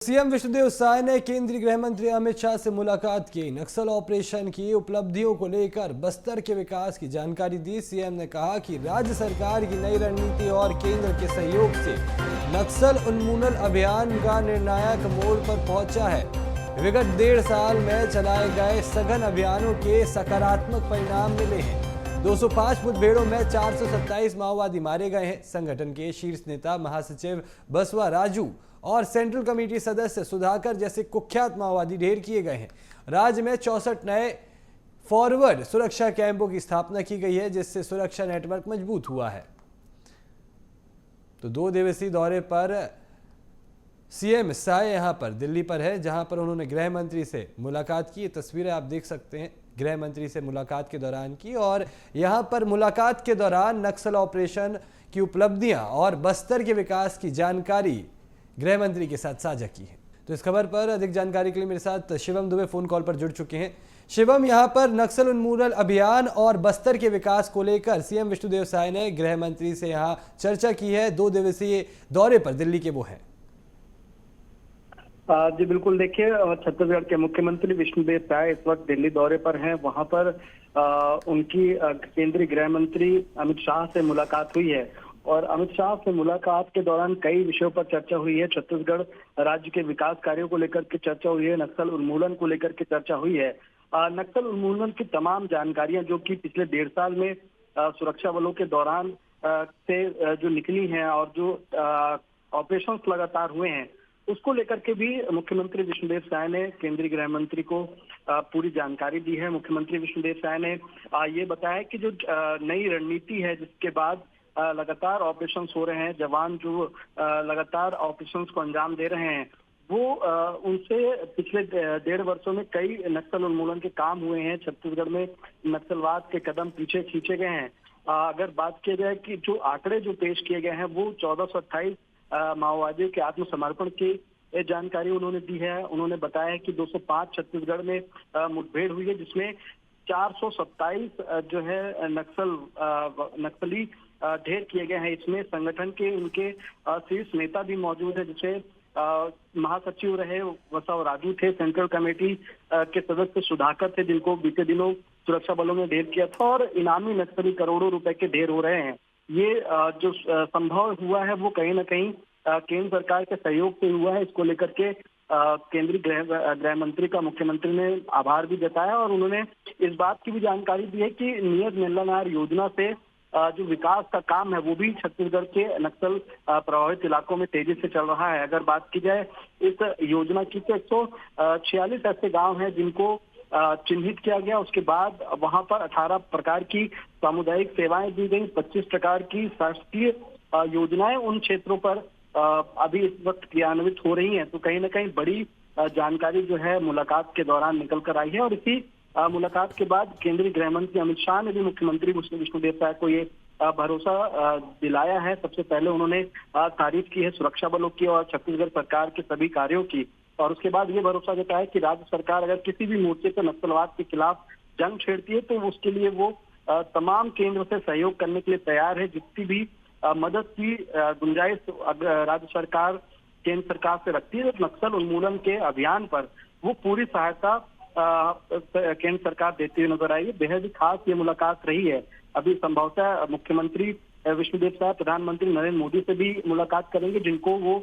CM Vishnudeo Sai ने केंद्रीय गृह मंत्री अमित शाह से मुलाकात की। नक्सल ऑपरेशन की उपलब्धियों को लेकर बस्तर के विकास की जानकारी दी। सीएम ने कहा कि राज्य सरकार की नई रणनीति और केंद्र के सहयोग से नक्सल उन्मूलन अभियान का निर्णायक मोड़ पर पहुंचा है। विगत 1.5 साल में चलाए गए सघन अभियानों के सकारात्मक परिणाम मिले हैं। 205 मुठभेड़ों में 427 माओवादी मारे गए हैं। संगठन के शीर्ष नेता महासचिव बसवा राजू और सेंट्रल कमेटी सदस्य सुधाकर जैसे कुख्यात माओवादी ढेर किए गए हैं। राज्य में 64 नए फॉरवर्ड सुरक्षा कैंपों की स्थापना की गई है, जिससे सुरक्षा नेटवर्क मजबूत हुआ है। तो 2 दिवसीय दौरे पर सीएम साय यहां पर दिल्ली पर है, जहां पर उन्होंने गृह मंत्री से मुलाकात की। ये तस्वीरें आप देख सकते हैं गृह मंत्री से मुलाकात के दौरान की, और यहां पर मुलाकात के दौरान नक्सल ऑपरेशन की उपलब्धियां और बस्तर के विकास की जानकारी गृह मंत्री के साथ साझा की है। तो इस खबर पर अधिक जानकारी के लिए मेरे साथ शिवम दुबे फोन कॉल पर जुड़ चुके हैं। शिवम, यहां पर नक्सल उन्मूलन अभियान और बस्तर के विकास को लेकर सीएम विष्णुदेव साय ने गृह मंत्री से यहां चर्चा की है। 2 दिवसीय दौरे पर दिल्ली के वो हैं। जी बिल्कुल, देखिए छत्तीसगढ़ के मुख्यमंत्री विष्णुदेव साय इस वक्त दिल्ली दौरे पर हैं। वहां पर उनकी केंद्रीय गृह मंत्री अमित शाह से मुलाकात हुई है और अमित शाह से मुलाकात के दौरान कई विषयों पर चर्चा हुई है। छत्तीसगढ़ राज्य के विकास कार्यों को लेकर के चर्चा हुई है, नक्सल उन्मूलन को लेकर के चर्चा हुई है। नक्सल उन्मूलन की तमाम जानकारियां जो कि पिछले 1.5 साल में सुरक्षा बलों के दौरान से जो निकली हैं और जो ऑपरेशंस लगातार हुए हैं, उसको लेकर के भी मुख्यमंत्री विष्णुदेव साय ने केंद्रीय गृह मंत्री को पूरी जानकारी दी है। मुख्यमंत्री विष्णुदेव साय ने ये बताया कि जो नई रणनीति है, जिसके बाद लगातार ऑपरेशंस हो रहे हैं, जवान जो लगातार ऑपरेशंस को अंजाम दे रहे हैं, वो उनसे पिछले 1.5 वर्षों में कई नक्सल उन्मूलन के काम हुए हैं। छत्तीसगढ़ में नक्सलवाद के कदम पीछे खींचे गए हैं। अगर बात की जाए कि जो आंकड़े जो पेश किए गए हैं, वो 1428 माओवादियों के आत्मसमर्पण की जानकारी उन्होंने दी है। उन्होंने बताया है कि 205 छत्तीसगढ़ में मुठभेड़ हुई है, जिसमें 427 जो है नक्सली ढेर किए गए हैं। इसमें संगठन के उनके शीर्ष नेता भी मौजूद है, जिसे महासचिव रहे बसवा राजू थे, सेंट्रल कमेटी के सदस्य सुधाकर थे, जिनको बीते दिनों सुरक्षा बलों ने ढेर किया था, और इनामी नक्सली करोड़ों रुपए के ढेर हो रहे हैं। ये जो संभव हुआ है वो कहीं ना कहीं केंद्र सरकार के सहयोग से हुआ है। इसको लेकर के केंद्रीय गृह मंत्री का मुख्यमंत्री ने आभार भी जताया, और उन्होंने इस बात की भी जानकारी दी है कि नियत मिलनार योजना से जो विकास का काम है वो भी छत्तीसगढ़ के नक्सल प्रभावित इलाकों में तेजी से चल रहा है। अगर बात की जाए इस योजना की, तो 146 ऐसे गांव हैं जिनको चिन्हित किया गया। उसके बाद वहां पर 18 प्रकार की सामुदायिक सेवाएं दी गई, 25 प्रकार की शासकीय योजनाएं उन क्षेत्रों पर अभी इस वक्त क्रियान्वित हो रही हैं। तो कहीं ना कहीं बड़ी जानकारी जो है मुलाकात के दौरान निकल कर आई है, और इसी मुलाकात के बाद केंद्रीय गृह मंत्री अमित शाह ने भी मुख्यमंत्री विष्णुदेव साय को ये भरोसा दिलाया है। सबसे पहले उन्होंने तारीफ की है सुरक्षा बलों की और छत्तीसगढ़ सरकार के सभी कार्यों की, और उसके बाद ये भरोसा जताया कि राज्य सरकार अगर किसी भी मोर्चे पर नक्सलवाद के खिलाफ जंग छेड़ती है तो उसके लिए वो तमाम केंद्र से सहयोग करने के लिए तैयार है। जितनी भी मदद की गुंजाइश राज्य सरकार केंद्र सरकार से रखती है, तो नक्सल उन्मूलन के अभियान पर वो पूरी सहायता केंद्र सरकार देती हुई नजर आई है। बेहद ही खास ये मुलाकात रही है। अभी संभवतः मुख्यमंत्री विष्णुदेव साय प्रधानमंत्री नरेंद्र मोदी से भी मुलाकात करेंगे, जिनको वो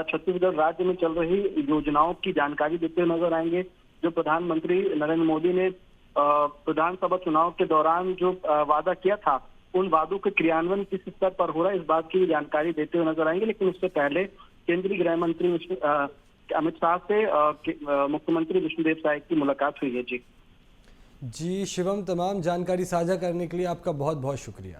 छत्तीसगढ़ राज्य में चल रही योजनाओं की जानकारी देते हुए नजर आएंगे। जो प्रधानमंत्री नरेंद्र मोदी ने विधानसभा चुनाव के दौरान जो वादा किया था, उन वादों के क्रियान्वयन किस स्तर पर हो रहा है, इस बात की जानकारी देते हुए नजर आएंगे। लेकिन उससे पहले केंद्रीय गृह मंत्री अमित शाह से मुख्यमंत्री विष्णुदेव साय की मुलाकात हुई है। जी शिवम, तमाम जानकारी साझा करने के लिए आपका बहुत बहुत शुक्रिया।